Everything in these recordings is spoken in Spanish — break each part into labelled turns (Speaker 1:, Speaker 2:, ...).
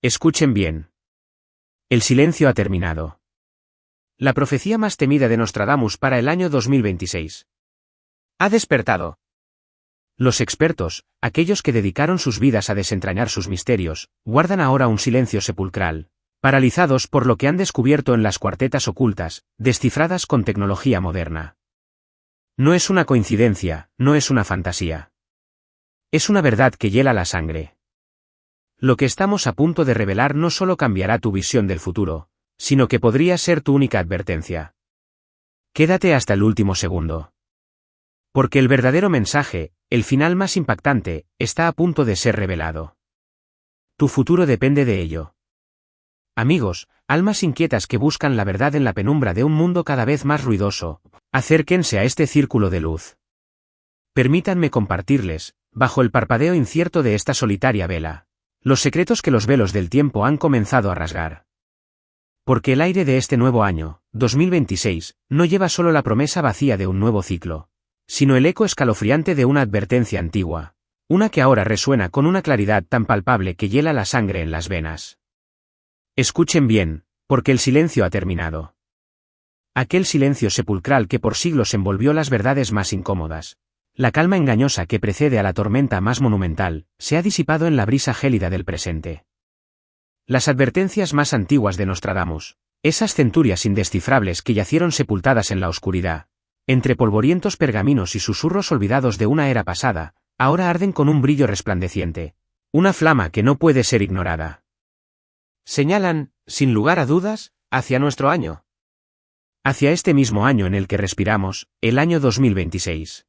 Speaker 1: Escuchen bien. El silencio ha terminado. La profecía más temida de Nostradamus para el año 2026 ha despertado. Los expertos, aquellos que dedicaron sus vidas a desentrañar sus misterios, guardan ahora un silencio sepulcral, paralizados por lo que han descubierto en las cuartetas ocultas, descifradas con tecnología moderna. No es una coincidencia, no es una fantasía. Es una verdad que hiela la sangre. Lo que estamos a punto de revelar no solo cambiará tu visión del futuro, sino que podría ser tu única advertencia. Quédate hasta el último segundo. Porque el verdadero mensaje, el final más impactante, está a punto de ser revelado. Tu futuro depende de ello. Amigos, almas inquietas que buscan la verdad en la penumbra de un mundo cada vez más ruidoso, acérquense a este círculo de luz. Permítanme compartirles, bajo el parpadeo incierto de esta solitaria vela, los secretos que los velos del tiempo han comenzado a rasgar. Porque el aire de este nuevo año, 2026, no lleva solo la promesa vacía de un nuevo ciclo, sino el eco escalofriante de una advertencia antigua, una que ahora resuena con una claridad tan palpable que hiela la sangre en las venas. Escuchen bien, porque el silencio ha terminado. Aquel silencio sepulcral que por siglos envolvió las verdades más incómodas, la calma engañosa que precede a la tormenta más monumental, se ha disipado en la brisa gélida del presente. Las advertencias más antiguas de Nostradamus, esas centurias indescifrables que yacieron sepultadas en la oscuridad, entre polvorientos pergaminos y susurros olvidados de una era pasada, ahora arden con un brillo resplandeciente, una flama que no puede ser ignorada. Señalan, sin lugar a dudas, hacia nuestro año. Hacia este mismo año en el que respiramos, el año 2026.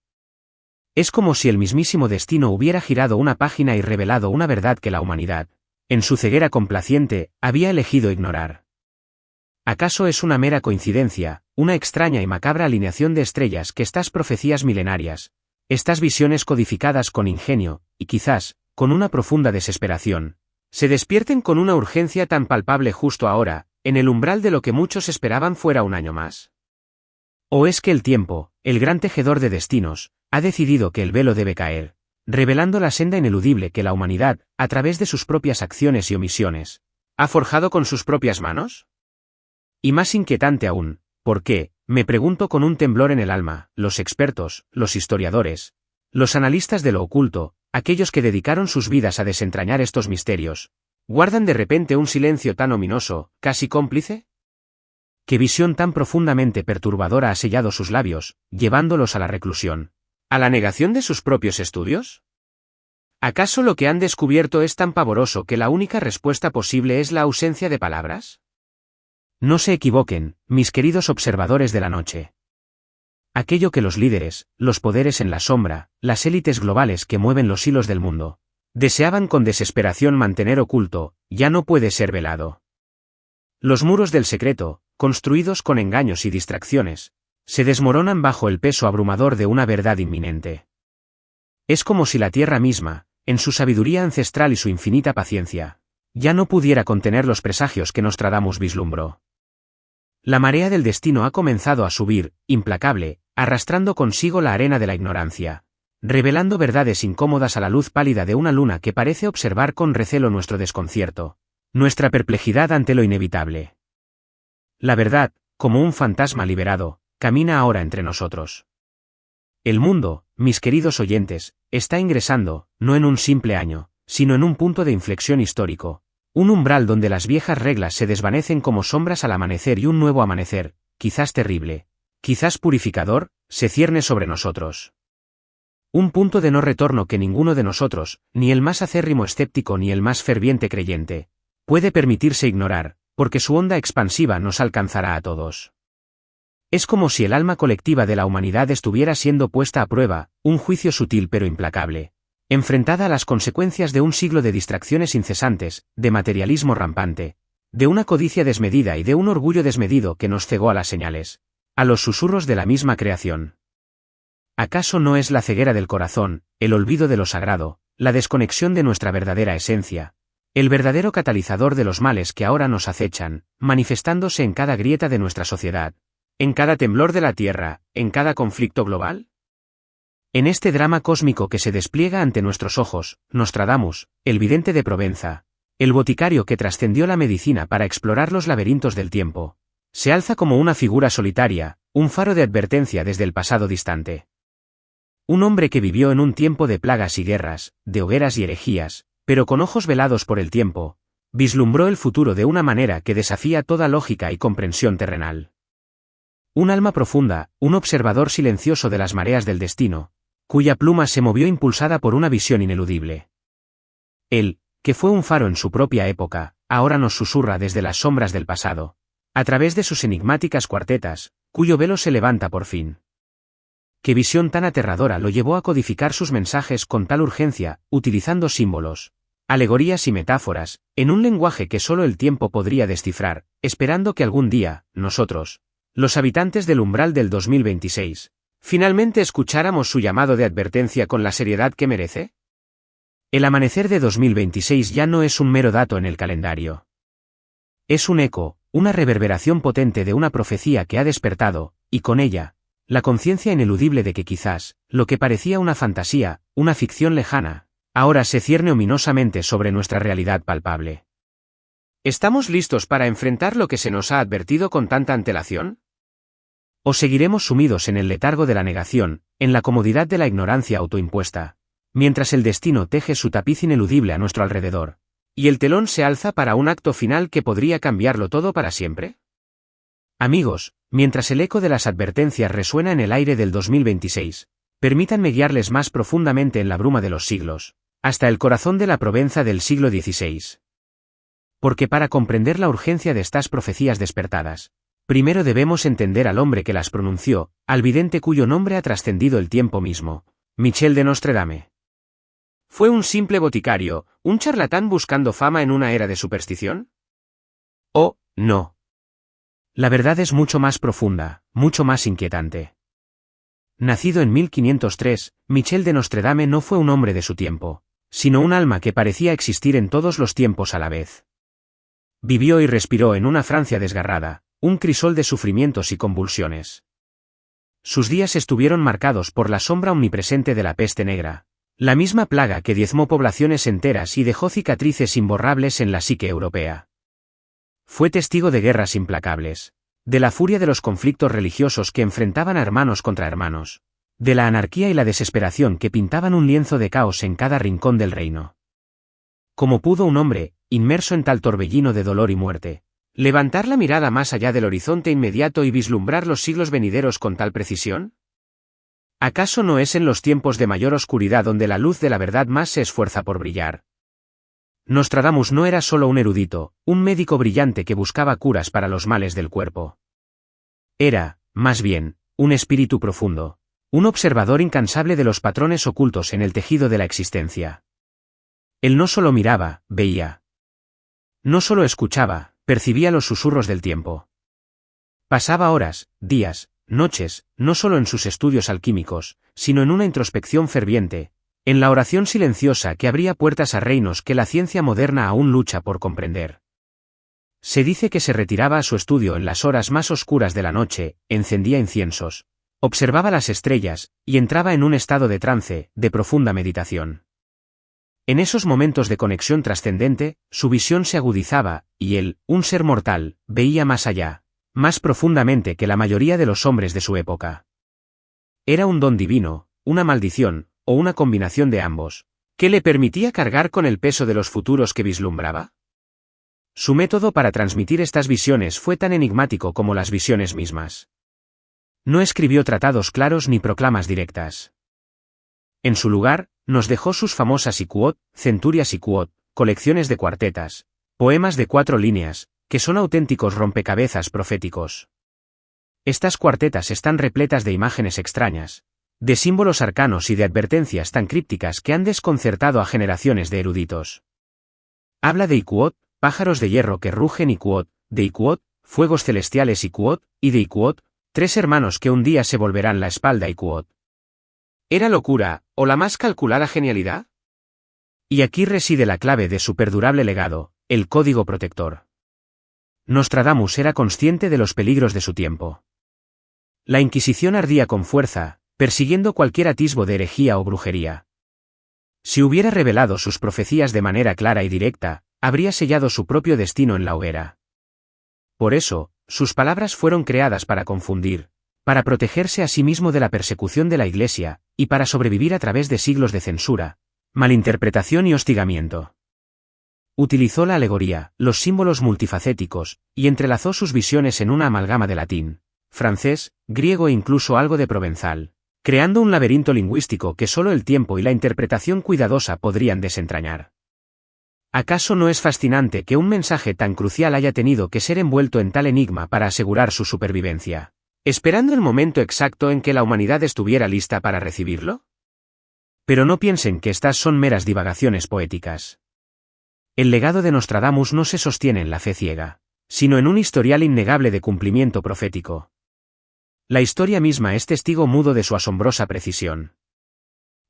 Speaker 1: Es como si el mismísimo destino hubiera girado una página y revelado una verdad que la humanidad, en su ceguera complaciente, había elegido ignorar. ¿Acaso es una mera coincidencia, una extraña y macabra alineación de estrellas que estas profecías milenarias, estas visiones codificadas con ingenio, y quizás, con una profunda desesperación, se despierten con una urgencia tan palpable justo ahora, en el umbral de lo que muchos esperaban fuera un año más? ¿O es que el tiempo, el gran tejedor de destinos, ha decidido que el velo debe caer, revelando la senda ineludible que la humanidad, a través de sus propias acciones y omisiones, ha forjado con sus propias manos? Y más inquietante aún, ¿por qué, me pregunto con un temblor en el alma, los expertos, los historiadores, los analistas de lo oculto, aquellos que dedicaron sus vidas a desentrañar estos misterios, guardan de repente un silencio tan ominoso, casi cómplice? ¿Qué visión tan profundamente perturbadora ha sellado sus labios, llevándolos a la reclusión? ¿A la negación de sus propios estudios? ¿Acaso lo que han descubierto es tan pavoroso que la única respuesta posible es la ausencia de palabras? No se equivoquen, mis queridos observadores de la noche. Aquello que los líderes, los poderes en la sombra, las élites globales que mueven los hilos del mundo, deseaban con desesperación mantener oculto, ya no puede ser velado. Los muros del secreto, construidos con engaños y distracciones, se desmoronan bajo el peso abrumador de una verdad inminente. Es como si la tierra misma, en su sabiduría ancestral y su infinita paciencia, ya no pudiera contener los presagios que Nostradamus vislumbró. La marea del destino ha comenzado a subir, implacable, arrastrando consigo la arena de la ignorancia, revelando verdades incómodas a la luz pálida de una luna que parece observar con recelo nuestro desconcierto, nuestra perplejidad ante lo inevitable. La verdad, como un fantasma liberado, camina ahora entre nosotros. El mundo, mis queridos oyentes, está ingresando, no en un simple año, sino en un punto de inflexión histórico, un umbral donde las viejas reglas se desvanecen como sombras al amanecer y un nuevo amanecer, quizás terrible, quizás purificador, se cierne sobre nosotros. Un punto de no retorno que ninguno de nosotros, ni el más acérrimo escéptico ni el más ferviente creyente, puede permitirse ignorar, porque su onda expansiva nos alcanzará a todos. Es como si el alma colectiva de la humanidad estuviera siendo puesta a prueba, un juicio sutil pero implacable, enfrentada a las consecuencias de un siglo de distracciones incesantes, de materialismo rampante, de una codicia desmedida y de un orgullo desmedido que nos cegó a las señales, a los susurros de la misma creación. ¿Acaso no es la ceguera del corazón, el olvido de lo sagrado, la desconexión de nuestra verdadera esencia, el verdadero catalizador de los males que ahora nos acechan, manifestándose en cada grieta de nuestra sociedad, en cada temblor de la Tierra, en cada conflicto global? En este drama cósmico que se despliega ante nuestros ojos, Nostradamus, el vidente de Provenza, El boticario que trascendió la medicina para explorar los laberintos del tiempo, se alza como una figura solitaria, un faro de advertencia desde el pasado distante. Un hombre que vivió en un tiempo de plagas y guerras, de hogueras y herejías, pero con ojos velados por el tiempo, vislumbró el futuro de una manera que desafía toda lógica y comprensión terrenal. Un alma profunda, un observador silencioso de las mareas del destino, cuya pluma se movió impulsada por una visión ineludible. Él, que fue un faro en su propia época, ahora nos susurra desde las sombras del pasado, a través de sus enigmáticas cuartetas, cuyo velo se levanta por fin. Qué visión tan aterradora lo llevó a codificar sus mensajes con tal urgencia, utilizando símbolos, alegorías y metáforas, en un lenguaje que solo el tiempo podría descifrar, esperando que algún día, nosotros, los habitantes del umbral del 2026, finalmente escucháramos su llamado de advertencia con la seriedad que merece? El amanecer de 2026 ya no es un mero dato en el calendario. Es un eco, una reverberación potente de una profecía que ha despertado, y con ella, la conciencia ineludible de que quizás, lo que parecía una fantasía, una ficción lejana, ahora se cierne ominosamente sobre nuestra realidad palpable. ¿Estamos listos para enfrentar lo que se nos ha advertido con tanta antelación? ¿O seguiremos sumidos en el letargo de la negación, en la comodidad de la ignorancia autoimpuesta, mientras el destino teje su tapiz ineludible a nuestro alrededor, y el telón se alza para un acto final que podría cambiarlo todo para siempre? Amigos, mientras el eco de las advertencias resuena en el aire del 2026, permítanme guiarles más profundamente en la bruma de los siglos, hasta el corazón de la Provenza del siglo XVI. Porque para comprender la urgencia de estas profecías despertadas, primero debemos entender al hombre que las pronunció, al vidente cuyo nombre ha trascendido el tiempo mismo, Michel de Nostredame. ¿Fue un simple boticario, un charlatán buscando fama en una era de superstición? Oh, no. La verdad es mucho más profunda, mucho más inquietante. Nacido en 1503, Michel de Nostredame no fue un hombre de su tiempo, sino un alma que parecía existir en todos los tiempos a la vez. Vivió y respiró en una Francia desgarrada, un crisol de sufrimientos y convulsiones. Sus días estuvieron marcados por la sombra omnipresente de la peste negra, la misma plaga que diezmó poblaciones enteras y dejó cicatrices imborrables en la psique europea. Fue testigo de guerras implacables, de la furia de los conflictos religiosos que enfrentaban a hermanos contra hermanos, de la anarquía y la desesperación que pintaban un lienzo de caos en cada rincón del reino. ¿Cómo pudo un hombre, inmerso en tal torbellino de dolor y muerte, levantar la mirada más allá del horizonte inmediato y vislumbrar los siglos venideros con tal precisión? ¿Acaso no es en los tiempos de mayor oscuridad donde la luz de la verdad más se esfuerza por brillar? Nostradamus no era solo un erudito, un médico brillante que buscaba curas para los males del cuerpo. Era, más bien, un espíritu profundo, un observador incansable de los patrones ocultos en el tejido de la existencia. Él no solo miraba, veía. No solo escuchaba, percibía los susurros del tiempo. Pasaba horas, días, noches, no solo en sus estudios alquímicos, sino en una introspección ferviente, en la oración silenciosa que abría puertas a reinos que la ciencia moderna aún lucha por comprender. Se dice que se retiraba a su estudio en las horas más oscuras de la noche, encendía inciensos, observaba las estrellas, y entraba en un estado de trance, de profunda meditación. En esos momentos de conexión trascendente, su visión se agudizaba, y él, un ser mortal, veía más allá, más profundamente que la mayoría de los hombres de su época. Era un don divino, una maldición, o una combinación de ambos, que le permitía cargar con el peso de los futuros que vislumbraba. Su método para transmitir estas visiones fue tan enigmático como las visiones mismas. No escribió tratados claros ni proclamas directas. En su lugar, nos dejó sus famosas Iquot, Centurias Iquot, colecciones de cuartetas, poemas de 4 líneas, que son auténticos rompecabezas proféticos. Estas cuartetas están repletas de imágenes extrañas, de símbolos arcanos y de advertencias tan crípticas que han desconcertado a generaciones de eruditos. Habla de Iquot, pájaros de hierro que rugen Iquot, de Iquot, fuegos celestiales Iquot, y de Iquot, 3 hermanos que un día se volverán la espalda Iquot. ¿Era locura, o la más calculada genialidad? Y aquí reside la clave de su perdurable legado, el código protector. Nostradamus era consciente de los peligros de su tiempo. La Inquisición ardía con fuerza, persiguiendo cualquier atisbo de herejía o brujería. Si hubiera revelado sus profecías de manera clara y directa, habría sellado su propio destino en la hoguera. Por eso, sus palabras fueron creadas para confundir, para protegerse a sí mismo de la persecución de la Iglesia, y para sobrevivir a través de siglos de censura, malinterpretación y hostigamiento. Utilizó la alegoría, los símbolos multifacéticos, y entrelazó sus visiones en una amalgama de latín, francés, griego e incluso algo de provenzal, creando un laberinto lingüístico que solo el tiempo y la interpretación cuidadosa podrían desentrañar. ¿Acaso no es fascinante que un mensaje tan crucial haya tenido que ser envuelto en tal enigma para asegurar su supervivencia, esperando el momento exacto en que la humanidad estuviera lista para recibirlo? Pero no piensen que estas son meras divagaciones poéticas. El legado de Nostradamus no se sostiene en la fe ciega, sino en un historial innegable de cumplimiento profético. La historia misma es testigo mudo de su asombrosa precisión.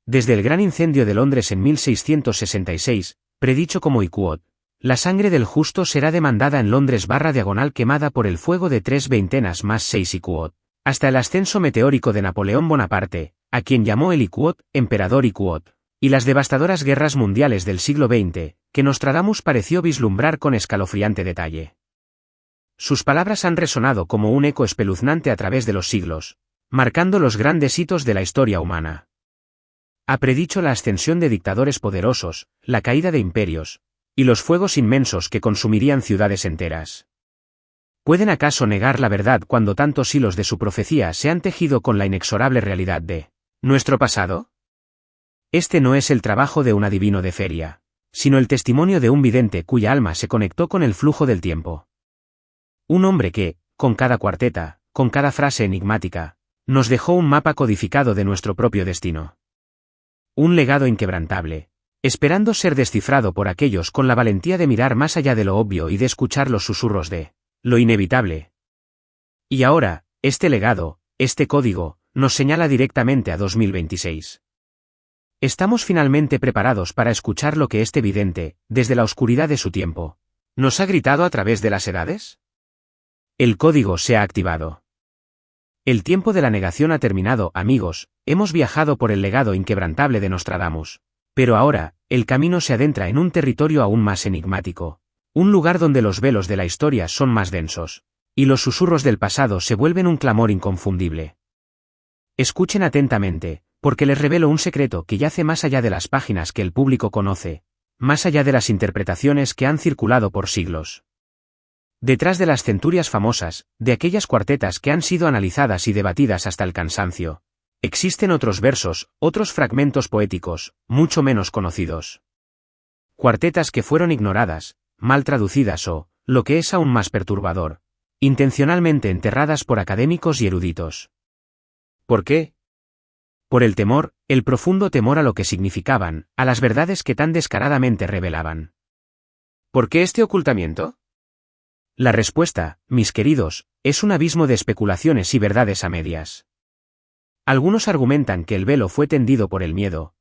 Speaker 1: Desde el gran incendio de Londres en 1666, predicho como Iquot, la sangre del justo será demandada en Londres / quemada por el fuego de 3/20 más 6 Iquot, hasta el ascenso meteórico de Napoleón Bonaparte, a quien llamó el Iquot, emperador Iquot, y las devastadoras guerras mundiales del siglo XX, que Nostradamus pareció vislumbrar con escalofriante detalle. Sus palabras han resonado como un eco espeluznante a través de los siglos, marcando los grandes hitos de la historia humana. Ha predicho la ascensión de dictadores poderosos, la caída de imperios, y los fuegos inmensos que consumirían ciudades enteras. ¿Pueden acaso negar la verdad cuando tantos hilos de su profecía se han tejido con la inexorable realidad de nuestro pasado? Este no es el trabajo de un adivino de feria, sino el testimonio de un vidente cuya alma se conectó con el flujo del tiempo. Un hombre que, con cada cuarteta, con cada frase enigmática, nos dejó un mapa codificado de nuestro propio destino. Un legado inquebrantable, esperando ser descifrado por aquellos con la valentía de mirar más allá de lo obvio y de escuchar los susurros de lo inevitable. Y ahora, este legado, este código, nos señala directamente a 2026. ¿Estamos finalmente preparados para escuchar lo que este vidente, desde la oscuridad de su tiempo, nos ha gritado a través de las edades? El código se ha activado. El tiempo de la negación ha terminado, amigos, hemos viajado por el legado inquebrantable de Nostradamus. Pero ahora, el camino se adentra en un territorio aún más enigmático, un lugar donde los velos de la historia son más densos, y los susurros del pasado se vuelven un clamor inconfundible. Escuchen atentamente, porque les revelo un secreto que yace más allá de las páginas que el público conoce, más allá de las interpretaciones que han circulado por siglos. Detrás de las centurias famosas, de aquellas cuartetas que han sido analizadas y debatidas hasta el cansancio, existen otros versos, otros fragmentos poéticos, mucho menos conocidos. Cuartetas que fueron ignoradas, mal traducidas o, lo que es aún más perturbador, intencionalmente enterradas por académicos y eruditos. ¿Por qué? Por el temor, el profundo temor a lo que significaban, a las verdades que tan descaradamente revelaban. ¿Por qué este ocultamiento? La respuesta, mis queridos, es un abismo de especulaciones y verdades a medias. Algunos argumentan que el velo fue tendido por el miedo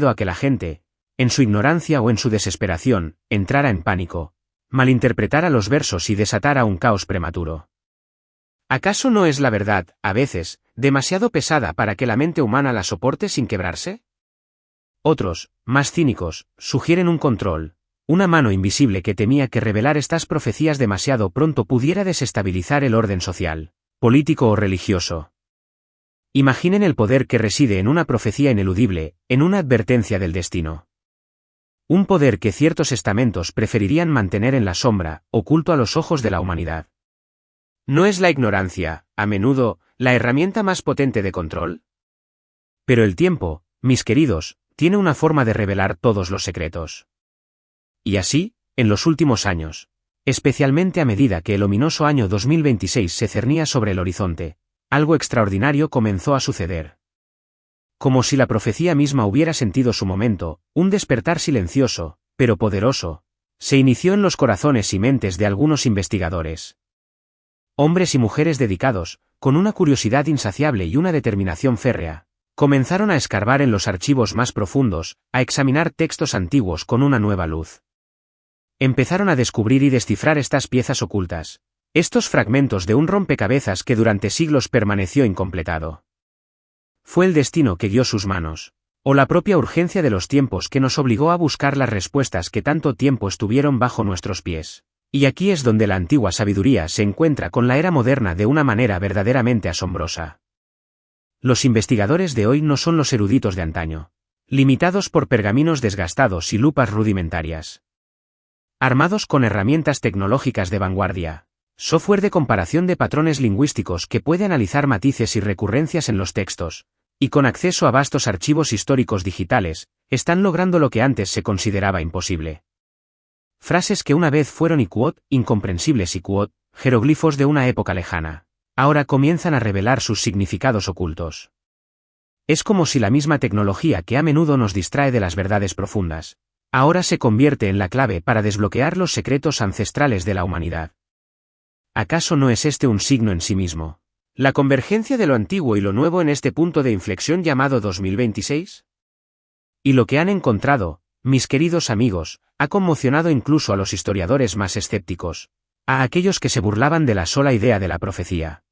Speaker 1: a que la gente, en su ignorancia o en su desesperación, entrara en pánico, malinterpretara los versos y desatara un caos prematuro. ¿Acaso no es la verdad, a veces, demasiado pesada para que la mente humana la soporte sin quebrarse? Otros, más cínicos, sugieren un control, una mano invisible que temía que revelar estas profecías demasiado pronto pudiera desestabilizar el orden social, político o religioso. Imaginen el poder que reside en una profecía ineludible, en una advertencia del destino. Un poder que ciertos estamentos preferirían mantener en la sombra, oculto a los ojos de la humanidad. ¿No es la ignorancia, a menudo, la herramienta más potente de control? Pero el tiempo, mis queridos, tiene una forma de revelar todos los secretos. Y así, en los últimos años, especialmente a medida que el ominoso año 2026 se cernía sobre el horizonte, algo extraordinario comenzó a suceder. Como si la profecía misma hubiera sentido su momento, un despertar silencioso, pero poderoso, se inició en los corazones y mentes de algunos investigadores. Hombres y mujeres dedicados, con una curiosidad insaciable y una determinación férrea, comenzaron a escarbar en los archivos más profundos, a examinar textos antiguos con una nueva luz. Empezaron a descubrir y descifrar estas piezas ocultas, estos fragmentos de un rompecabezas que durante siglos permaneció incompletado. Fue el destino que guió sus manos, o la propia urgencia de los tiempos que nos obligó a buscar las respuestas que tanto tiempo estuvieron bajo nuestros pies. Y aquí es donde la antigua sabiduría se encuentra con la era moderna de una manera verdaderamente asombrosa. Los investigadores de hoy no son los eruditos de antaño, limitados por pergaminos desgastados y lupas rudimentarias. Armados con herramientas tecnológicas de vanguardia, software de comparación de patrones lingüísticos que puede analizar matices y recurrencias en los textos, y con acceso a vastos archivos históricos digitales, están logrando lo que antes se consideraba imposible. Frases que una vez fueron iquot, incomprensibles iquot, jeroglifos de una época lejana, ahora comienzan a revelar sus significados ocultos. Es como si la misma tecnología que a menudo nos distrae de las verdades profundas, ahora se convierte en la clave para desbloquear los secretos ancestrales de la humanidad. ¿Acaso no es este un signo en sí mismo? ¿La convergencia de lo antiguo y lo nuevo en este punto de inflexión llamado 2026? Y lo que han encontrado, mis queridos amigos, ha conmocionado incluso a los historiadores más escépticos, a aquellos que se burlaban de la sola idea de la profecía.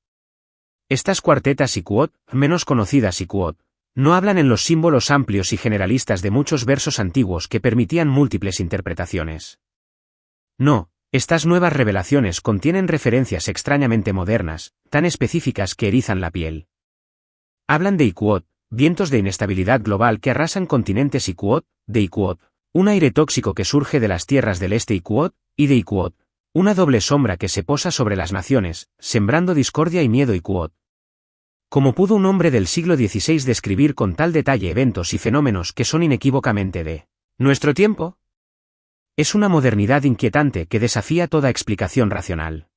Speaker 1: Estas cuartetas iquot, menos conocidas iquot, no hablan en los símbolos amplios y generalistas de muchos versos antiguos que permitían múltiples interpretaciones. No, estas nuevas revelaciones contienen referencias extrañamente modernas, tan específicas que erizan la piel. Hablan de iquot, vientos de inestabilidad global que arrasan continentes iquot, de iquot, un aire tóxico que surge de las tierras del este iquot, y de iquot, una doble sombra que se posa sobre las naciones, sembrando discordia y miedo iquot. ¿Cómo pudo un hombre del siglo XVI describir con tal detalle eventos y fenómenos que son inequívocamente de nuestro tiempo? Es una modernidad inquietante que desafía toda explicación racional.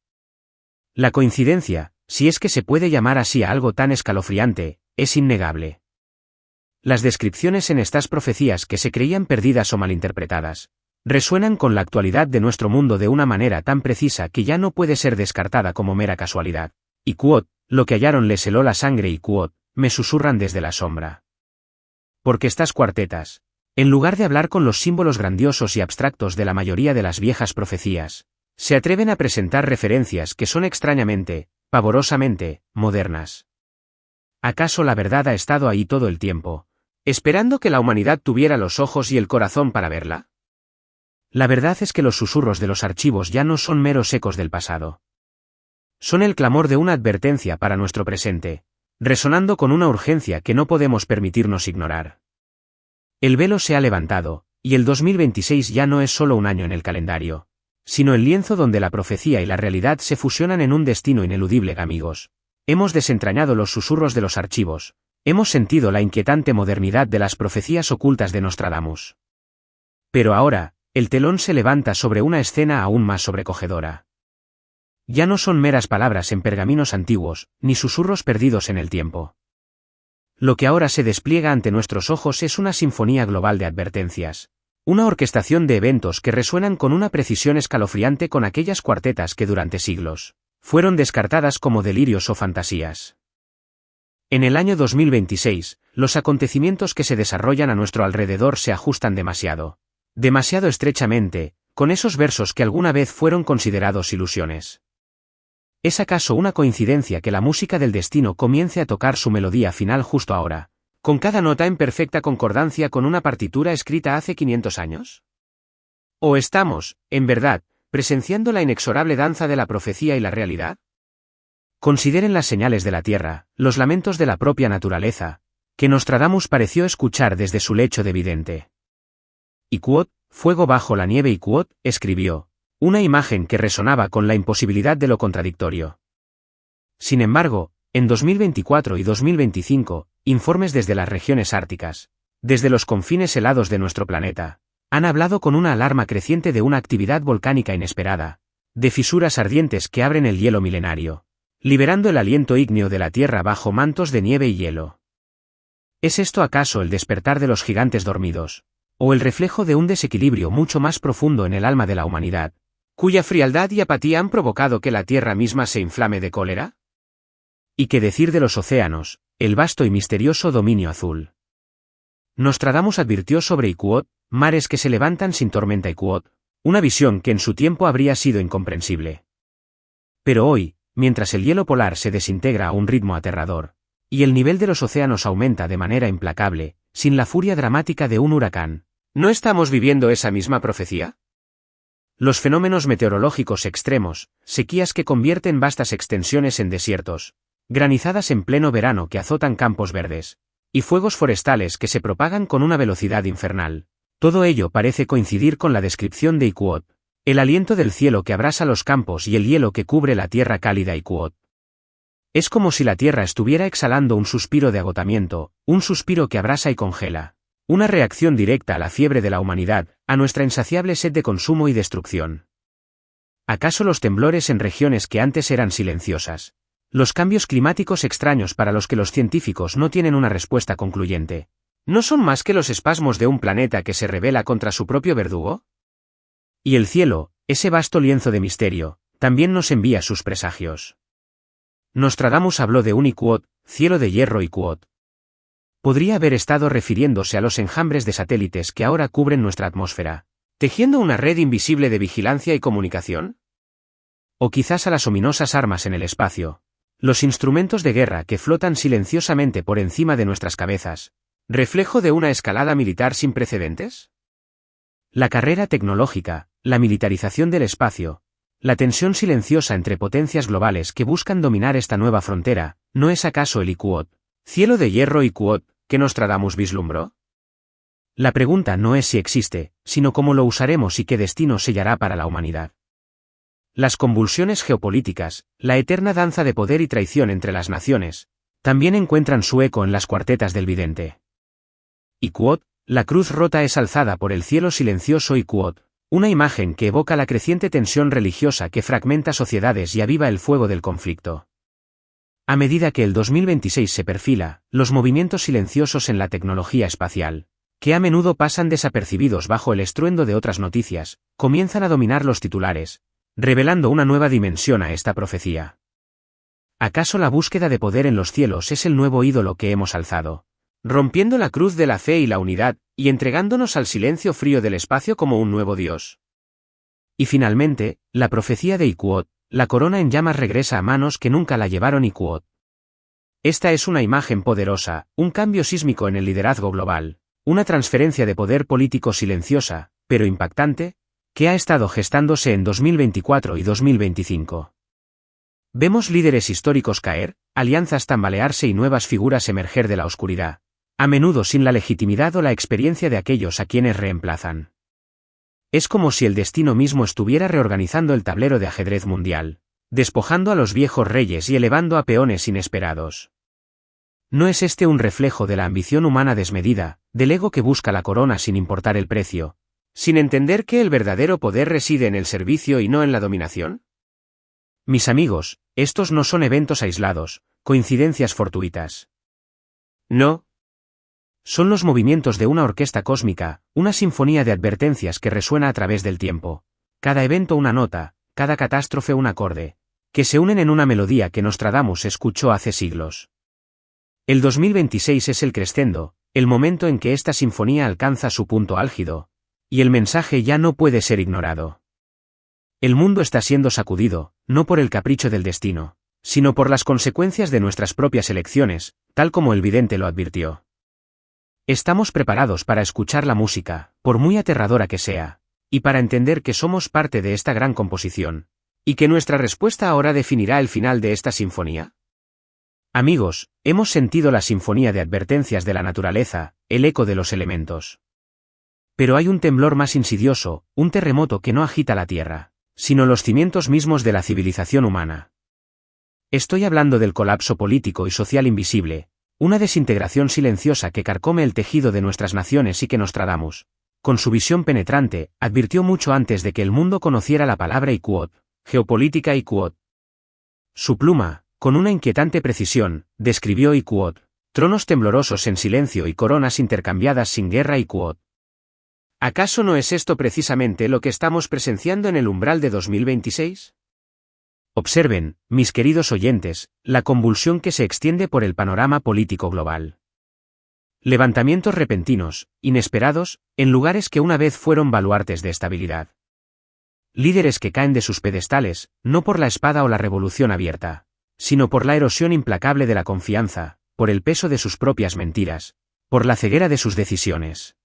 Speaker 1: La coincidencia, si es que se puede llamar así a algo tan escalofriante, es innegable. Las descripciones en estas profecías que se creían perdidas o malinterpretadas, resuenan con la actualidad de nuestro mundo de una manera tan precisa que ya no puede ser descartada como mera casualidad. Iquot, lo que hallaron les heló la sangre iquot, me susurran desde la sombra. Porque estas cuartetas, en lugar de hablar con los símbolos grandiosos y abstractos de la mayoría de las viejas profecías, se atreven a presentar referencias que son extrañamente, pavorosamente, modernas. ¿Acaso la verdad ha estado ahí todo el tiempo, esperando que la humanidad tuviera los ojos y el corazón para verla? La verdad es que los susurros de los archivos ya no son meros ecos del pasado. Son el clamor de una advertencia para nuestro presente, resonando con una urgencia que no podemos permitirnos ignorar. El velo se ha levantado, y el 2026 ya no es solo un año en el calendario, sino el lienzo donde la profecía y la realidad se fusionan en un destino ineludible, amigos. Hemos desentrañado los susurros de los archivos, hemos sentido la inquietante modernidad de las profecías ocultas de Nostradamus. Pero ahora, el telón se levanta sobre una escena aún más sobrecogedora. Ya no son meras palabras en pergaminos antiguos, ni susurros perdidos en el tiempo. Lo que ahora se despliega ante nuestros ojos es una sinfonía global de advertencias, una orquestación de eventos que resuenan con una precisión escalofriante con aquellas cuartetas que durante siglos fueron descartadas como delirios o fantasías. En el año 2026, los acontecimientos que se desarrollan a nuestro alrededor se ajustan demasiado estrechamente, con esos versos que alguna vez fueron considerados ilusiones. ¿Es acaso una coincidencia que la música del destino comience a tocar su melodía final justo ahora, con cada nota en perfecta concordancia con una partitura escrita hace 500 años? ¿O estamos, en verdad, presenciando la inexorable danza de la profecía y la realidad? Consideren las señales de la tierra, los lamentos de la propia naturaleza, que Nostradamus pareció escuchar desde su lecho de vidente. Iquot, fuego bajo la nieve Iquot, escribió, una imagen que resonaba con la imposibilidad de lo contradictorio. Sin embargo, en 2024 y 2025, informes desde las regiones árticas, desde los confines helados de nuestro planeta, han hablado con una alarma creciente de una actividad volcánica inesperada, de fisuras ardientes que abren el hielo milenario, liberando el aliento ígneo de la Tierra bajo mantos de nieve y hielo. ¿Es esto acaso el despertar de los gigantes dormidos, o el reflejo de un desequilibrio mucho más profundo en el alma de la humanidad, cuya frialdad y apatía han provocado que la Tierra misma se inflame de cólera? ¿Y qué decir de los océanos, el vasto y misterioso dominio azul? Nostradamus advirtió sobre Iquot, mares que se levantan sin tormenta Iquot, una visión que en su tiempo habría sido incomprensible. Pero hoy, mientras el hielo polar se desintegra a un ritmo aterrador, y el nivel de los océanos aumenta de manera implacable, sin la furia dramática de un huracán. ¿No estamos viviendo esa misma profecía? Los fenómenos meteorológicos extremos, sequías que convierten vastas extensiones en desiertos, granizadas en pleno verano que azotan campos verdes, y fuegos forestales que se propagan con una velocidad infernal. Todo ello parece coincidir con la descripción de Iquot, el aliento del cielo que abrasa los campos y el hielo que cubre la tierra cálida Iquot. Es como si la tierra estuviera exhalando un suspiro de agotamiento, un suspiro que abrasa y congela. Una reacción directa a la fiebre de la humanidad, a nuestra insaciable sed de consumo y destrucción. ¿Acaso los temblores en regiones que antes eran silenciosas? Los cambios climáticos extraños para los que los científicos no tienen una respuesta concluyente, ¿no son más que los espasmos de un planeta que se rebela contra su propio verdugo? Y el cielo, ese vasto lienzo de misterio, también nos envía sus presagios. Nostradamus habló de un Iquot, cielo de hierro Iquot. Podría haber estado refiriéndose a los enjambres de satélites que ahora cubren nuestra atmósfera, tejiendo una red invisible de vigilancia y comunicación. O quizás a las ominosas armas en el espacio, los instrumentos de guerra que flotan silenciosamente por encima de nuestras cabezas, reflejo de una escalada militar sin precedentes. La carrera tecnológica, la militarización del espacio, la tensión silenciosa entre potencias globales que buscan dominar esta nueva frontera, ¿no es acaso el Iquot, cielo de hierro Iquot, que Nostradamus vislumbró? La pregunta no es si existe, sino cómo lo usaremos y qué destino sellará para la humanidad. Las convulsiones geopolíticas, la eterna danza de poder y traición entre las naciones, también encuentran su eco en las cuartetas del vidente. Iquot, la cruz rota es alzada por el cielo silencioso Iquot, una imagen que evoca la creciente tensión religiosa que fragmenta sociedades y aviva el fuego del conflicto. A medida que el 2026 se perfila, los movimientos silenciosos en la tecnología espacial, que a menudo pasan desapercibidos bajo el estruendo de otras noticias, comienzan a dominar los titulares, revelando una nueva dimensión a esta profecía. ¿Acaso la búsqueda de poder en los cielos es el nuevo ídolo que hemos alzado, rompiendo la cruz de la fe y la unidad, y entregándonos al silencio frío del espacio como un nuevo Dios? Y finalmente, la profecía de Iquot, la corona en llamas regresa a manos que nunca la llevaron Iquot. Esta es una imagen poderosa, un cambio sísmico en el liderazgo global, una transferencia de poder político silenciosa, pero impactante, que ha estado gestándose en 2024 y 2025. Vemos líderes históricos caer, alianzas tambalearse y nuevas figuras emerger de la oscuridad, a menudo sin la legitimidad o la experiencia de aquellos a quienes reemplazan. Es como si el destino mismo estuviera reorganizando el tablero de ajedrez mundial, despojando a los viejos reyes y elevando a peones inesperados. ¿No es este un reflejo de la ambición humana desmedida, del ego que busca la corona sin importar el precio, sin entender que el verdadero poder reside en el servicio y no en la dominación? Mis amigos, estos no son eventos aislados, coincidencias fortuitas. No. Son los movimientos de una orquesta cósmica, una sinfonía de advertencias que resuena a través del tiempo. Cada evento una nota, cada catástrofe un acorde, que se unen en una melodía que Nostradamus escuchó hace siglos. El 2026 es el crescendo, el momento en que esta sinfonía alcanza su punto álgido, y el mensaje ya no puede ser ignorado. El mundo está siendo sacudido, no por el capricho del destino, sino por las consecuencias de nuestras propias elecciones, tal como el vidente lo advirtió. Estamos preparados para escuchar la música, por muy aterradora que sea, y para entender que somos parte de esta gran composición, y que nuestra respuesta ahora definirá el final de esta sinfonía. Amigos, hemos sentido la sinfonía de advertencias de la naturaleza, el eco de los elementos. Pero hay un temblor más insidioso, un terremoto que no agita la tierra, sino los cimientos mismos de la civilización humana. Estoy hablando del colapso político y social invisible, una desintegración silenciosa que carcome el tejido de nuestras naciones y que Nostradamus, con su visión penetrante, advirtió mucho antes de que el mundo conociera la palabra Iquot, geopolítica Iquot. Su pluma, con una inquietante precisión, describió Iquot, tronos temblorosos en silencio y coronas intercambiadas sin guerra Iquot. ¿Acaso no es esto precisamente lo que estamos presenciando en el umbral de 2026? Observen, mis queridos oyentes, la convulsión que se extiende por el panorama político global. Levantamientos repentinos, inesperados, en lugares que una vez fueron baluartes de estabilidad. Líderes que caen de sus pedestales, no por la espada o la revolución abierta, sino por la erosión implacable de la confianza, por el peso de sus propias mentiras, por la ceguera de sus decisiones.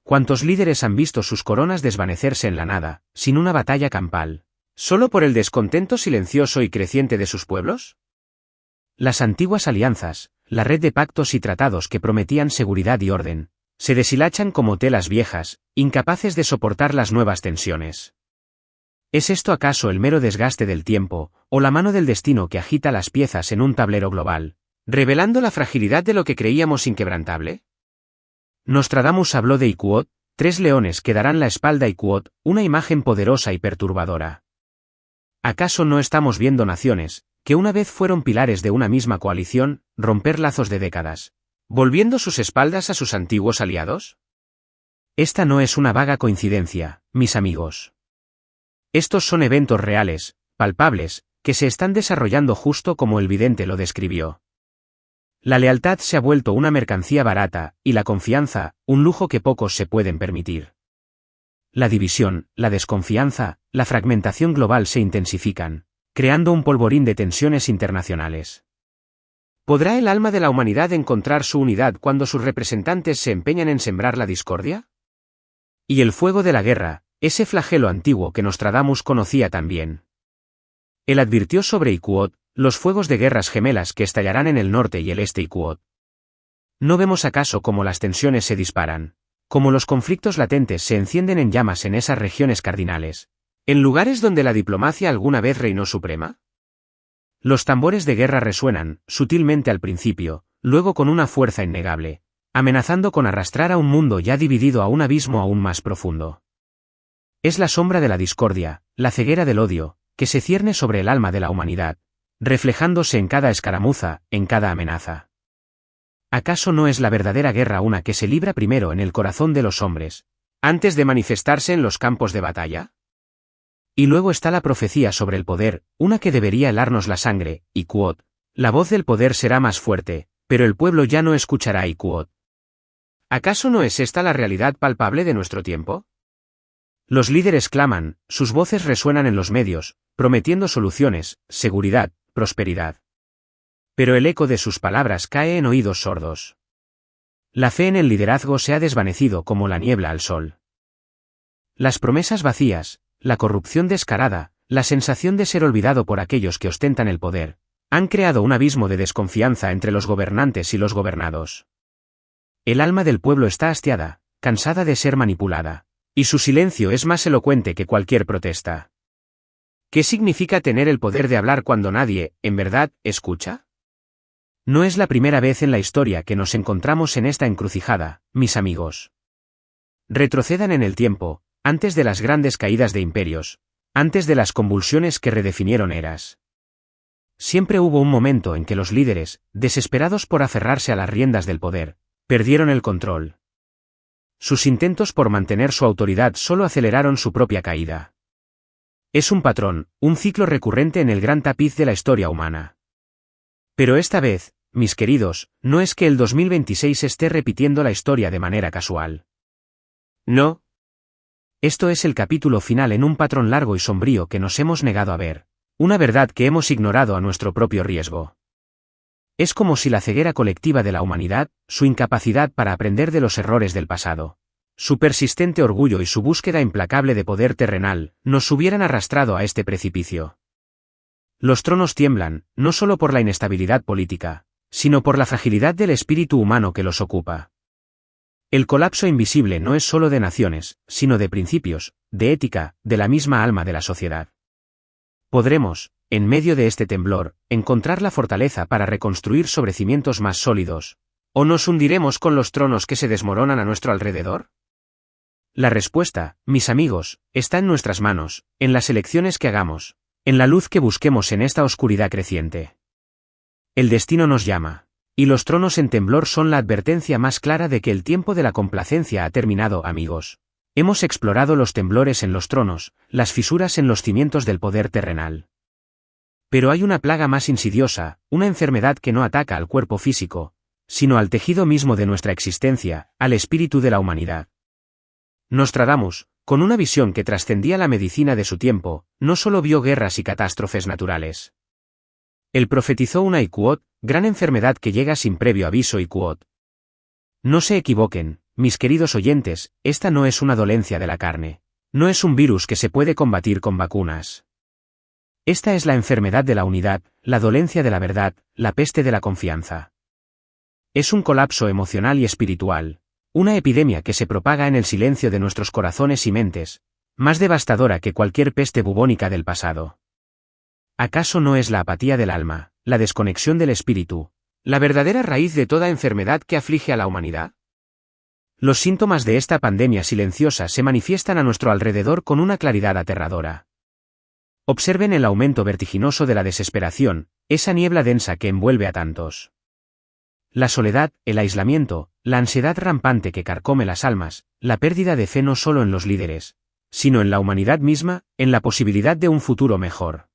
Speaker 1: ¿Cuántos líderes han visto sus coronas desvanecerse en la nada, sin una batalla campal, solo por el descontento silencioso y creciente de sus pueblos? Las antiguas alianzas, la red de pactos y tratados que prometían seguridad y orden, se deshilachan como telas viejas, incapaces de soportar las nuevas tensiones. ¿Es esto acaso el mero desgaste del tiempo, o la mano del destino que agita las piezas en un tablero global, revelando la fragilidad de lo que creíamos inquebrantable? Nostradamus habló de Iquot, 3 leones que darán la espalda a Iquot, una imagen poderosa y perturbadora. ¿Acaso no estamos viendo naciones, que una vez fueron pilares de una misma coalición, romper lazos de décadas, volviendo sus espaldas a sus antiguos aliados? Esta no es una vaga coincidencia, mis amigos. Estos son eventos reales, palpables, que se están desarrollando justo como el vidente lo describió. La lealtad se ha vuelto una mercancía barata, y la confianza, un lujo que pocos se pueden permitir. La división, la desconfianza, la fragmentación global se intensifican, creando un polvorín de tensiones internacionales. ¿Podrá el alma de la humanidad encontrar su unidad cuando sus representantes se empeñan en sembrar la discordia? Y el fuego de la guerra, ese flagelo antiguo que Nostradamus conocía tan bien. Él advirtió sobre Iquot, los fuegos de guerras gemelas que estallarán en el norte y el este Iquot. ¿No vemos acaso cómo las tensiones se disparan, cómo los conflictos latentes se encienden en llamas en esas regiones cardinales, en lugares donde la diplomacia alguna vez reinó suprema? Los tambores de guerra resuenan, sutilmente al principio, luego con una fuerza innegable, amenazando con arrastrar a un mundo ya dividido a un abismo aún más profundo. Es la sombra de la discordia, la ceguera del odio, que se cierne sobre el alma de la humanidad, reflejándose en cada escaramuza, en cada amenaza. ¿Acaso no es la verdadera guerra una que se libra primero en el corazón de los hombres, antes de manifestarse en los campos de batalla? Y luego está la profecía sobre el poder, una que debería helarnos la sangre, Iquot. La voz del poder será más fuerte, pero el pueblo ya no escuchará Iquot. ¿Acaso no es esta la realidad palpable de nuestro tiempo? Los líderes claman, sus voces resuenan en los medios, prometiendo soluciones, seguridad, prosperidad. Pero el eco de sus palabras cae en oídos sordos. La fe en el liderazgo se ha desvanecido como la niebla al sol. Las promesas vacías, la corrupción descarada, la sensación de ser olvidado por aquellos que ostentan el poder, han creado un abismo de desconfianza entre los gobernantes y los gobernados. El alma del pueblo está hastiada, cansada de ser manipulada, y su silencio es más elocuente que cualquier protesta. ¿Qué significa tener el poder de hablar cuando nadie, en verdad, escucha? No es la primera vez en la historia que nos encontramos en esta encrucijada, mis amigos. Retrocedan en el tiempo, antes de las grandes caídas de imperios, antes de las convulsiones que redefinieron eras. Siempre hubo un momento en que los líderes, desesperados por aferrarse a las riendas del poder, perdieron el control. Sus intentos por mantener su autoridad solo aceleraron su propia caída. Es un patrón, un ciclo recurrente en el gran tapiz de la historia humana. Pero esta vez, mis queridos, no es que el 2026 esté repitiendo la historia de manera casual. No. Esto es el capítulo final en un patrón largo y sombrío que nos hemos negado a ver, una verdad que hemos ignorado a nuestro propio riesgo. Es como si la ceguera colectiva de la humanidad, su incapacidad para aprender de los errores del pasado, su persistente orgullo y su búsqueda implacable de poder terrenal, nos hubieran arrastrado a este precipicio. Los tronos tiemblan, no solo por la inestabilidad política, sino por la fragilidad del espíritu humano que los ocupa. El colapso invisible no es solo de naciones, sino de principios, de ética, de la misma alma de la sociedad. Podremos, en medio de este temblor, encontrar la fortaleza para reconstruir sobre cimientos más sólidos, ¿o nos hundiremos con los tronos que se desmoronan a nuestro alrededor? La respuesta, mis amigos, está en nuestras manos, en las elecciones que hagamos, en la luz que busquemos en esta oscuridad creciente. El destino nos llama, y los tronos en temblor son la advertencia más clara de que el tiempo de la complacencia ha terminado, amigos. Hemos explorado los temblores en los tronos, las fisuras en los cimientos del poder terrenal. Pero hay una plaga más insidiosa, una enfermedad que no ataca al cuerpo físico, sino al tejido mismo de nuestra existencia, al espíritu de la humanidad. Nostradamus, con una visión que trascendía la medicina de su tiempo, no solo vio guerras y catástrofes naturales. Él profetizó una Iquot, gran enfermedad que llega sin previo aviso Iquot. No se equivoquen, mis queridos oyentes, esta no es una dolencia de la carne. No es un virus que se puede combatir con vacunas. Esta es la enfermedad de la unidad, la dolencia de la verdad, la peste de la confianza. Es un colapso emocional y espiritual, una epidemia que se propaga en el silencio de nuestros corazones y mentes, más devastadora que cualquier peste bubónica del pasado. ¿Acaso no es la apatía del alma, la desconexión del espíritu, la verdadera raíz de toda enfermedad que aflige a la humanidad? Los síntomas de esta pandemia silenciosa se manifiestan a nuestro alrededor con una claridad aterradora. Observen el aumento vertiginoso de la desesperación, esa niebla densa que envuelve a tantos. La soledad, el aislamiento, la ansiedad rampante que carcome las almas, la pérdida de fe no solo en los líderes, sino en la humanidad misma, en la posibilidad de un futuro mejor.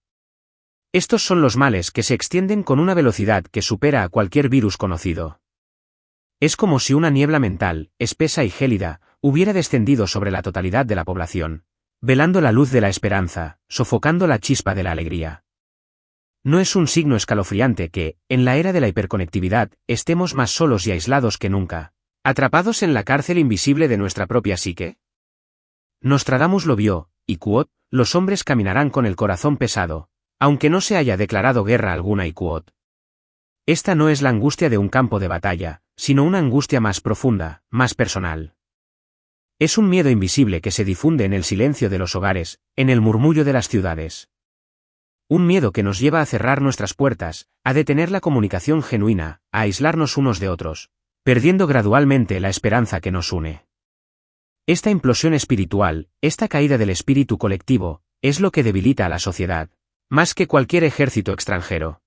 Speaker 1: Estos son los males que se extienden con una velocidad que supera a cualquier virus conocido. Es como si una niebla mental, espesa y gélida, hubiera descendido sobre la totalidad de la población, velando la luz de la esperanza, sofocando la chispa de la alegría. ¿No es un signo escalofriante que, en la era de la hiperconectividad, estemos más solos y aislados que nunca, atrapados en la cárcel invisible de nuestra propia psique? Nostradamus lo vio, y quod, los hombres caminarán con el corazón pesado, aunque no se haya declarado guerra alguna y quod. Esta no es la angustia de un campo de batalla, sino una angustia más profunda, más personal. Es un miedo invisible que se difunde en el silencio de los hogares, en el murmullo de las ciudades. Un miedo que nos lleva a cerrar nuestras puertas, a detener la comunicación genuina, a aislarnos unos de otros, perdiendo gradualmente la esperanza que nos une. Esta implosión espiritual, esta caída del espíritu colectivo, es lo que debilita a la sociedad, más que cualquier ejército extranjero.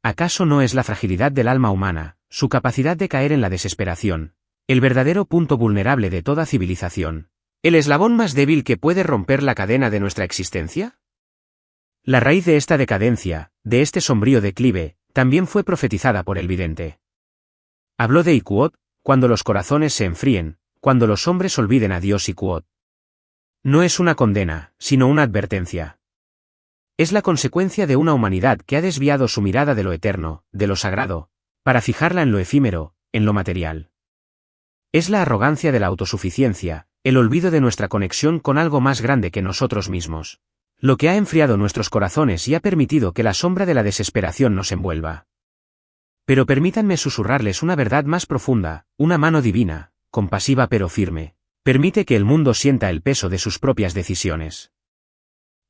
Speaker 1: ¿Acaso no es la fragilidad del alma humana, su capacidad de caer en la desesperación, el verdadero punto vulnerable de toda civilización, el eslabón más débil que puede romper la cadena de nuestra existencia? La raíz de esta decadencia, de este sombrío declive, también fue profetizada por el vidente. Habló de Iquot, cuando los corazones se enfríen, cuando los hombres olviden a Dios Iquot. No es una condena, sino una advertencia. Es la consecuencia de una humanidad que ha desviado su mirada de lo eterno, de lo sagrado, para fijarla en lo efímero, en lo material. Es la arrogancia de la autosuficiencia, el olvido de nuestra conexión con algo más grande que nosotros mismos, lo que ha enfriado nuestros corazones y ha permitido que la sombra de la desesperación nos envuelva. Pero permítanme susurrarles una verdad más profunda, una mano divina, compasiva pero firme, permite que el mundo sienta el peso de sus propias decisiones.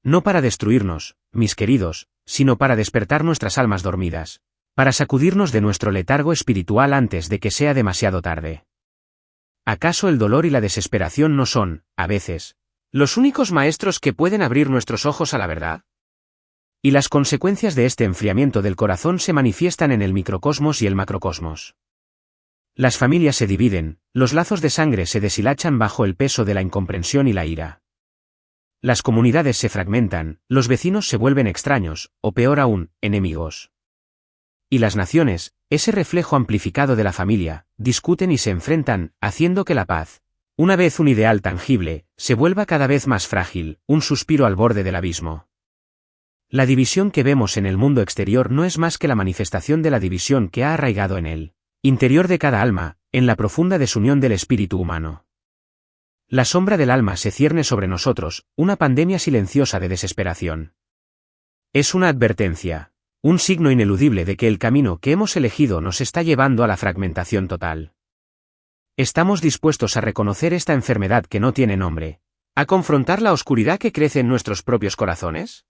Speaker 1: No para destruirnos, mis queridos, sino para despertar nuestras almas dormidas, para sacudirnos de nuestro letargo espiritual antes de que sea demasiado tarde. ¿Acaso el dolor y la desesperación no son, a veces, los únicos maestros que pueden abrir nuestros ojos a la verdad? Y las consecuencias de este enfriamiento del corazón se manifiestan en el microcosmos y el macrocosmos. Las familias se dividen, los lazos de sangre se deshilachan bajo el peso de la incomprensión y la ira. Las comunidades se fragmentan, los vecinos se vuelven extraños, o peor aún, enemigos. Y las naciones, ese reflejo amplificado de la familia, discuten y se enfrentan, haciendo que la paz, una vez un ideal tangible, se vuelva cada vez más frágil, un suspiro al borde del abismo. La división que vemos en el mundo exterior no es más que la manifestación de la división que ha arraigado en el interior de cada alma, en la profunda desunión del espíritu humano. La sombra del alma se cierne sobre nosotros, una pandemia silenciosa de desesperación. Es una advertencia, un signo ineludible de que el camino que hemos elegido nos está llevando a la fragmentación total. ¿Estamos dispuestos a reconocer esta enfermedad que no tiene nombre, a confrontar la oscuridad que crece en nuestros propios corazones?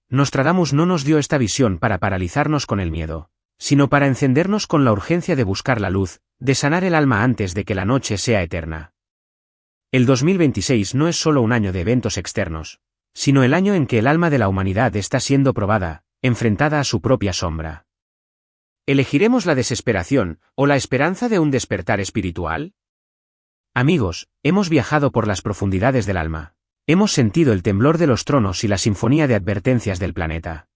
Speaker 1: Nostradamus no nos dio esta visión para paralizarnos con el miedo, sino para encendernos con la urgencia de buscar la luz, de sanar el alma antes de que la noche sea eterna. El 2026 no es solo un año de eventos externos, sino el año en que el alma de la humanidad está siendo probada, enfrentada a su propia sombra. ¿Elegiremos la desesperación, o la esperanza de un despertar espiritual? Amigos, hemos viajado por las profundidades del alma. Hemos sentido el temblor de los tronos y la sinfonía de advertencias del planeta.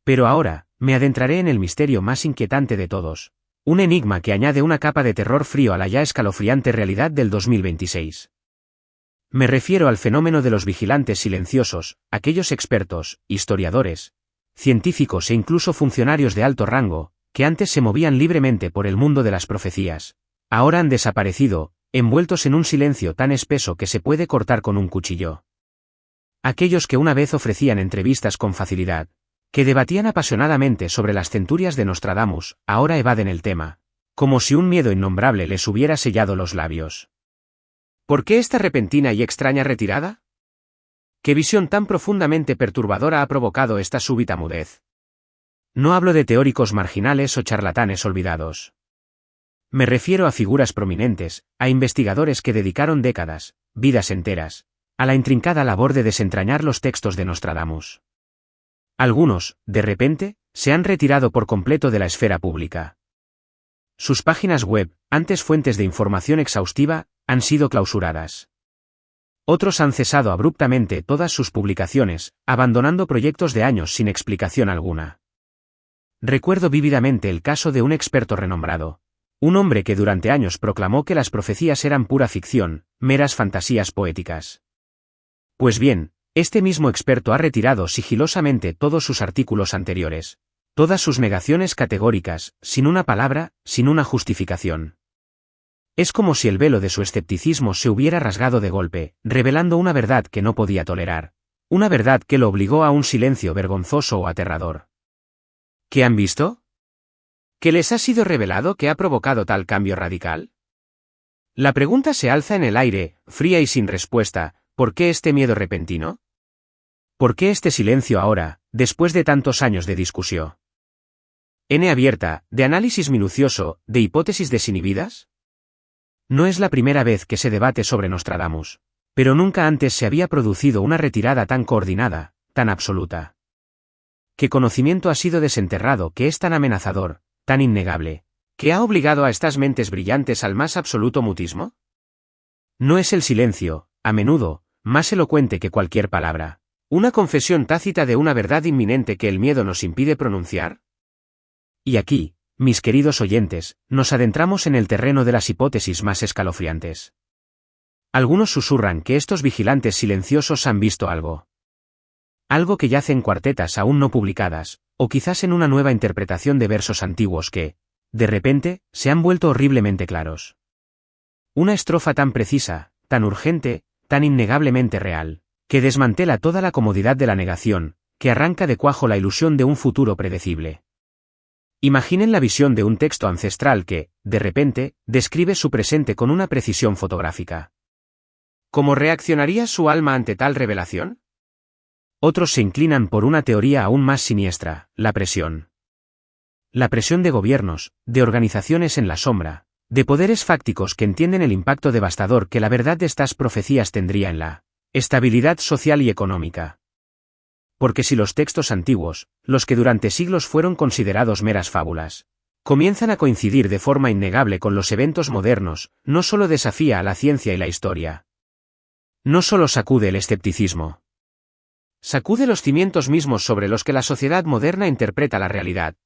Speaker 1: Pero ahora, me adentraré en el misterio más inquietante de todos, un enigma que añade una capa de terror frío a la ya escalofriante realidad del 2026. Me refiero al fenómeno de los vigilantes silenciosos, aquellos expertos, historiadores, científicos e incluso funcionarios de alto rango, que antes se movían libremente por el mundo de las profecías, ahora han desaparecido, envueltos en un silencio tan espeso que se puede cortar con un cuchillo. Aquellos que una vez ofrecían entrevistas con facilidad, que debatían apasionadamente sobre las centurias de Nostradamus, ahora evaden el tema, como si un miedo innombrable les hubiera sellado los labios. ¿Por qué esta repentina y extraña retirada? ¿Qué visión tan profundamente perturbadora ha provocado esta súbita mudez? No hablo de teóricos marginales o charlatanes olvidados. Me refiero a figuras prominentes, a investigadores que dedicaron décadas, vidas enteras, a la intrincada labor de desentrañar los textos de Nostradamus. Algunos, de repente, se han retirado por completo de la esfera pública. Sus páginas web, antes fuentes de información exhaustiva, han sido clausuradas. Otros han cesado abruptamente todas sus publicaciones, abandonando proyectos de años sin explicación alguna. Recuerdo vívidamente el caso de un experto renombrado, un hombre que durante años proclamó que las profecías eran pura ficción, meras fantasías poéticas. Pues bien, este mismo experto ha retirado sigilosamente todos sus artículos anteriores, todas sus negaciones categóricas, sin una palabra, sin una justificación. Es como si el velo de su escepticismo se hubiera rasgado de golpe, revelando una verdad que no podía tolerar, una verdad que lo obligó a un silencio vergonzoso o aterrador. ¿Qué han visto? ¿Qué les ha sido revelado que ha provocado tal cambio radical? La pregunta se alza en el aire, fría y sin respuesta. ¿Por qué este miedo repentino? ¿Por qué este silencio ahora, después de tantos años de discusión? N abierta, de análisis minucioso, de hipótesis desinhibidas? No es la primera vez que se debate sobre Nostradamus, pero nunca antes se había producido una retirada tan coordinada, tan absoluta. ¿Qué conocimiento ha sido desenterrado que es tan amenazador, tan innegable, que ha obligado a estas mentes brillantes al más absoluto mutismo? No es el silencio, a menudo, más elocuente que cualquier palabra, una confesión tácita de una verdad inminente que el miedo nos impide pronunciar? Y aquí, mis queridos oyentes, nos adentramos en el terreno de las hipótesis más escalofriantes. Algunos susurran que estos vigilantes silenciosos han visto algo. Algo que yace en cuartetas aún no publicadas, o quizás en una nueva interpretación de versos antiguos que, de repente, se han vuelto horriblemente claros. Una estrofa tan precisa, tan urgente, tan innegablemente real, que desmantela toda la comodidad de la negación, que arranca de cuajo la ilusión de un futuro predecible. Imaginen la visión de un texto ancestral que, de repente, describe su presente con una precisión fotográfica. ¿Cómo reaccionaría su alma ante tal revelación? Otros se inclinan por una teoría aún más siniestra, la presión. La presión de gobiernos, de organizaciones en la sombra, de poderes fácticos que entienden el impacto devastador que la verdad de estas profecías tendría en la estabilidad social y económica. Porque si los textos antiguos, los que durante siglos fueron considerados meras fábulas, comienzan a coincidir de forma innegable con los eventos modernos, no solo desafía a la ciencia y la historia. No solo sacude el escepticismo. Sacude los cimientos mismos sobre los que la sociedad moderna interpreta la realidad.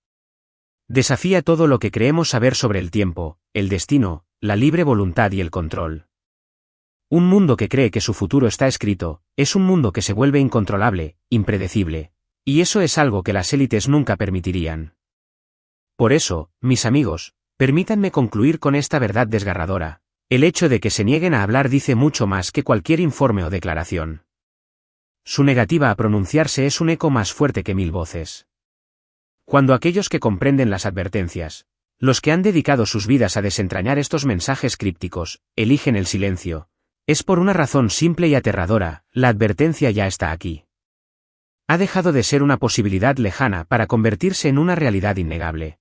Speaker 1: Desafía todo lo que creemos saber sobre el tiempo, el destino, la libre voluntad y el control. Un mundo que cree que su futuro está escrito, es un mundo que se vuelve incontrolable, impredecible. Y eso es algo que las élites nunca permitirían. Por eso, mis amigos, permítanme concluir con esta verdad desgarradora. El hecho de que se nieguen a hablar dice mucho más que cualquier informe o declaración. Su negativa a pronunciarse es un eco más fuerte que 1000 voces. Cuando aquellos que comprenden las advertencias, los que han dedicado sus vidas a desentrañar estos mensajes crípticos, eligen el silencio, es por una razón simple y aterradora: la advertencia ya está aquí. Ha dejado de ser una posibilidad lejana para convertirse en una realidad innegable.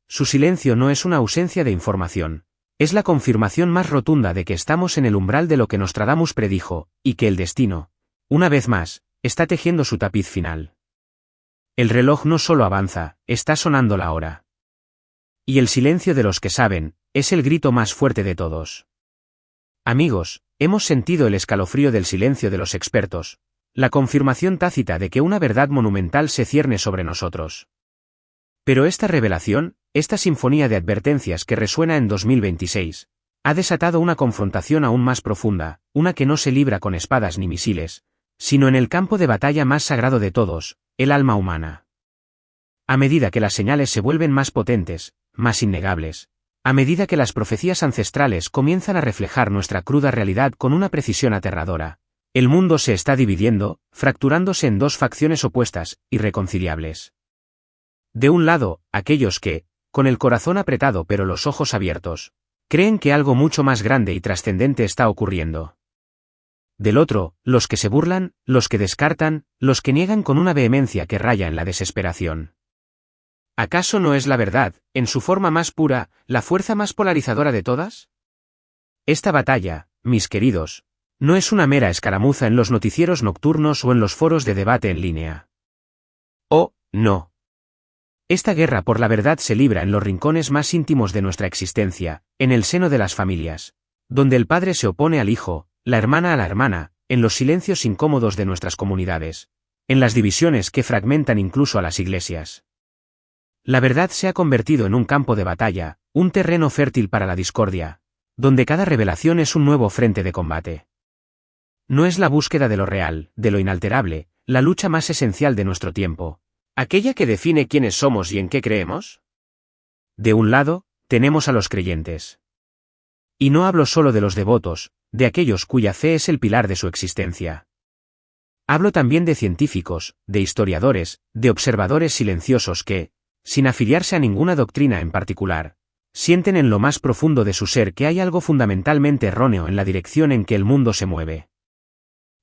Speaker 1: Su silencio no es una ausencia de información, es la confirmación más rotunda de que estamos en el umbral de lo que Nostradamus predijo, y que el destino, una vez más, está tejiendo su tapiz final. El reloj no solo avanza, está sonando la hora. Y el silencio de los que saben, es el grito más fuerte de todos. Amigos, hemos sentido el escalofrío del silencio de los expertos, la confirmación tácita de que una verdad monumental se cierne sobre nosotros. Pero esta revelación, esta sinfonía de advertencias que resuena en 2026, ha desatado una confrontación aún más profunda, una que no se libra con espadas ni misiles, sino en el campo de batalla más sagrado de todos, el alma humana. a medida que las señales se vuelven más potentes, más innegables, a medida que las profecías ancestrales comienzan a reflejar nuestra cruda realidad con una precisión aterradora, el mundo se está dividiendo, fracturándose en dos facciones opuestas, irreconciliables. De un lado, aquellos que, con el corazón apretado pero los ojos abiertos, creen que algo mucho más grande y trascendente está ocurriendo. Del otro, los que se burlan, los que descartan, los que niegan con una vehemencia que raya en la desesperación. ¿Acaso no es la verdad, en su forma más pura, la fuerza más polarizadora de todas? Esta batalla, mis queridos, no es una mera escaramuza en los noticieros nocturnos o en los foros de debate en línea. Oh, no. Esta guerra por la verdad se libra en los rincones más íntimos de nuestra existencia, en el seno de las familias, donde el padre se opone al hijo, la hermana a la hermana, en los silencios incómodos de nuestras comunidades, en las divisiones que fragmentan incluso a las iglesias. La verdad se ha convertido en un campo de batalla, un terreno fértil para la discordia, donde cada revelación es un nuevo frente de combate. No es la búsqueda de lo real, de lo inalterable, la lucha más esencial de nuestro tiempo, aquella que define quiénes somos y en qué creemos. De un lado, tenemos a los creyentes. Y no hablo solo de los devotos, de aquellos cuya fe es el pilar de su existencia. Hablo también de científicos, de historiadores, de observadores silenciosos que, sin afiliarse a ninguna doctrina en particular, sienten en lo más profundo de su ser que hay algo fundamentalmente erróneo en la dirección en que el mundo se mueve.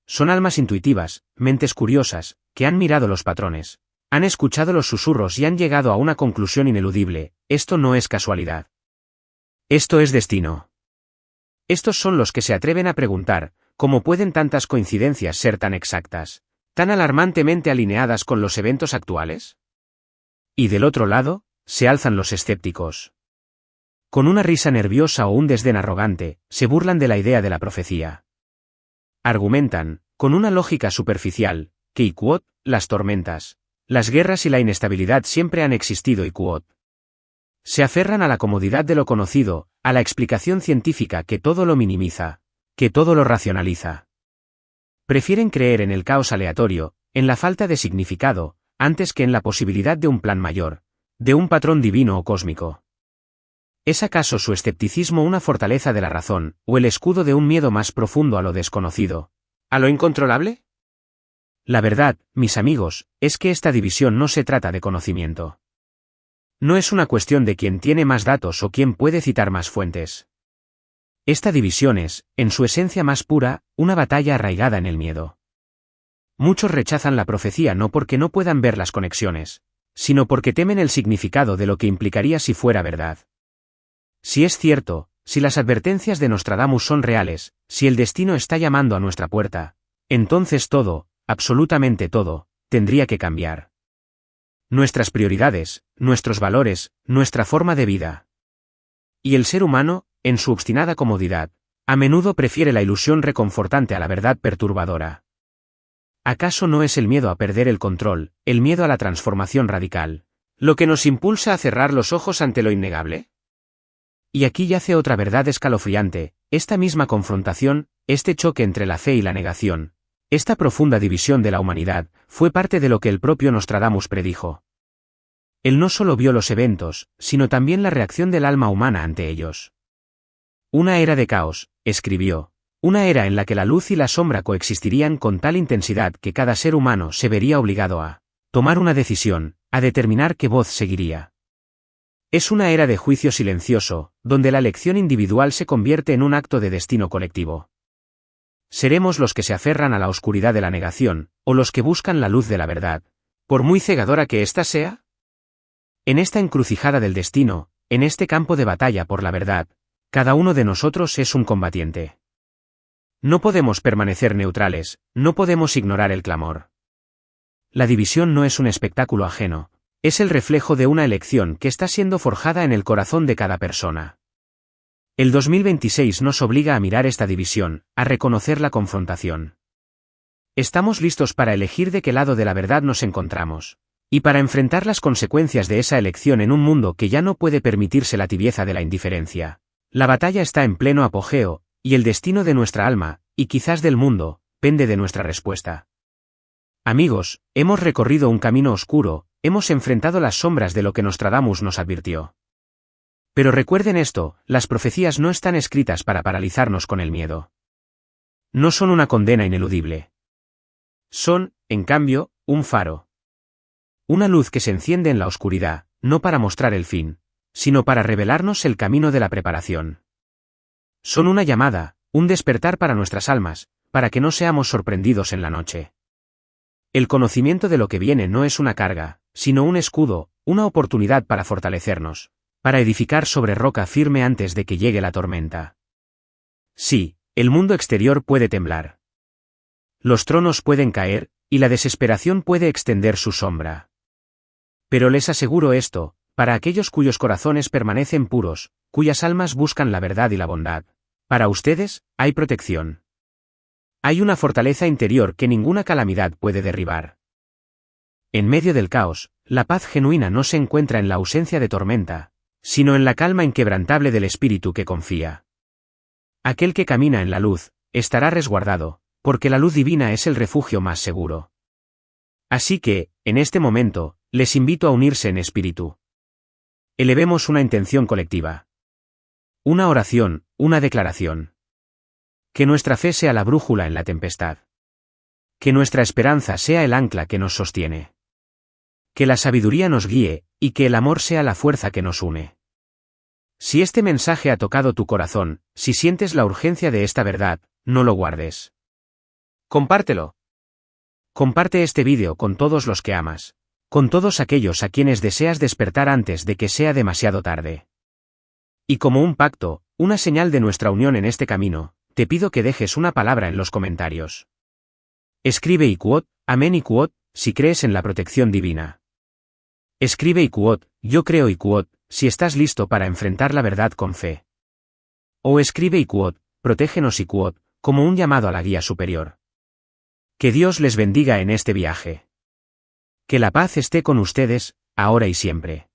Speaker 1: Son almas intuitivas, mentes curiosas, que han mirado los patrones, han escuchado los susurros y han llegado a una conclusión ineludible: esto no es casualidad. Esto es destino. Estos son los que se atreven a preguntar, ¿cómo pueden tantas coincidencias ser tan exactas, tan alarmantemente alineadas con los eventos actuales? Y del otro lado, se alzan los escépticos. Con una risa nerviosa o un desdén arrogante, se burlan de la idea de la profecía. Argumentan, con una lógica superficial, que y quod, las tormentas, las guerras y la inestabilidad siempre han existido y quod. Se aferran a la comodidad de lo conocido, a la explicación científica que todo lo minimiza, que todo lo racionaliza. Prefieren creer en el caos aleatorio, en la falta de significado, antes que en la posibilidad de un plan mayor, de un patrón divino o cósmico. ¿Es acaso su escepticismo una fortaleza de la razón, o el escudo de un miedo más profundo a lo desconocido, a lo incontrolable? La verdad, mis amigos, es que esta división no se trata de conocimiento. No es una cuestión de quién tiene más datos o quién puede citar más fuentes. Esta división es, en su esencia más pura, una batalla arraigada en el miedo. Muchos rechazan la profecía no porque no puedan ver las conexiones, sino porque temen el significado de lo que implicaría si fuera verdad. Si es cierto, si las advertencias de Nostradamus son reales, si el destino está llamando a nuestra puerta, entonces todo, absolutamente todo, tendría que cambiar. Nuestras prioridades, nuestros valores, nuestra forma de vida. Y el ser humano, en su obstinada comodidad, a menudo prefiere la ilusión reconfortante a la verdad perturbadora. ¿Acaso no es el miedo a perder el control, el miedo a la transformación radical, lo que nos impulsa a cerrar los ojos ante lo innegable? Y aquí yace otra verdad escalofriante: esta misma confrontación, este choque entre la fe y la negación, esta profunda división de la humanidad, fue parte de lo que el propio Nostradamus predijo. Él no solo vio los eventos, sino también la reacción del alma humana ante ellos. Una era de caos, escribió, una era en la que la luz y la sombra coexistirían con tal intensidad que cada ser humano se vería obligado a tomar una decisión, a determinar qué voz seguiría. Es una era de juicio silencioso, donde la elección individual se convierte en un acto de destino colectivo. ¿Seremos los que se aferran a la oscuridad de la negación, o los que buscan la luz de la verdad, por muy cegadora que ésta sea? En esta encrucijada del destino, en este campo de batalla por la verdad, cada uno de nosotros es un combatiente. No podemos permanecer neutrales, no podemos ignorar el clamor. La división no es un espectáculo ajeno, es el reflejo de una elección que está siendo forjada en el corazón de cada persona. El 2026 nos obliga a mirar esta división, a reconocer la confrontación. Estamos listos para elegir de qué lado de la verdad nos encontramos, y para enfrentar las consecuencias de esa elección en un mundo que ya no puede permitirse la tibieza de la indiferencia. La batalla está en pleno apogeo, y el destino de nuestra alma, y quizás del mundo, pende de nuestra respuesta. Amigos, hemos recorrido un camino oscuro, hemos enfrentado las sombras de lo que Nostradamus nos advirtió. Pero recuerden esto, las profecías no están escritas para paralizarnos con el miedo. No son una condena ineludible. Son, en cambio, un faro. Una luz que se enciende en la oscuridad, no para mostrar el fin, sino para revelarnos el camino de la preparación. Son una llamada, un despertar para nuestras almas, para que no seamos sorprendidos en la noche. El conocimiento de lo que viene no es una carga, sino un escudo, una oportunidad para fortalecernos, para edificar sobre roca firme antes de que llegue la tormenta. Sí, el mundo exterior puede temblar. Los tronos pueden caer, y la desesperación puede extender su sombra. Pero les aseguro esto, para aquellos cuyos corazones permanecen puros, cuyas almas buscan la verdad y la bondad, para ustedes, hay protección. Hay una fortaleza interior que ninguna calamidad puede derribar. En medio del caos, la paz genuina no se encuentra en la ausencia de tormenta, sino en la calma inquebrantable del espíritu que confía. Aquel que camina en la luz, estará resguardado, porque la luz divina es el refugio más seguro. Así que, en este momento, les invito a unirse en espíritu. Elevemos una intención colectiva. Una oración, una declaración. Que nuestra fe sea la brújula en la tempestad. Que nuestra esperanza sea el ancla que nos sostiene. Que la sabiduría nos guíe, y que el amor sea la fuerza que nos une. Si este mensaje ha tocado tu corazón, si sientes la urgencia de esta verdad, no lo guardes. Compártelo. Comparte este vídeo con todos los que amas, con todos aquellos a quienes deseas despertar antes de que sea demasiado tarde. Y como un pacto, una señal de nuestra unión en este camino, te pido que dejes una palabra en los comentarios. Escribe Iquot, amén Iquot, si crees en la protección divina. Escribe Iquot, yo creo Iquot, si estás listo para enfrentar la verdad con fe. O escribe Iquot, protégenos Iquot, como un llamado a la guía superior. Que Dios les bendiga en este viaje. Que la paz esté con ustedes, ahora y siempre.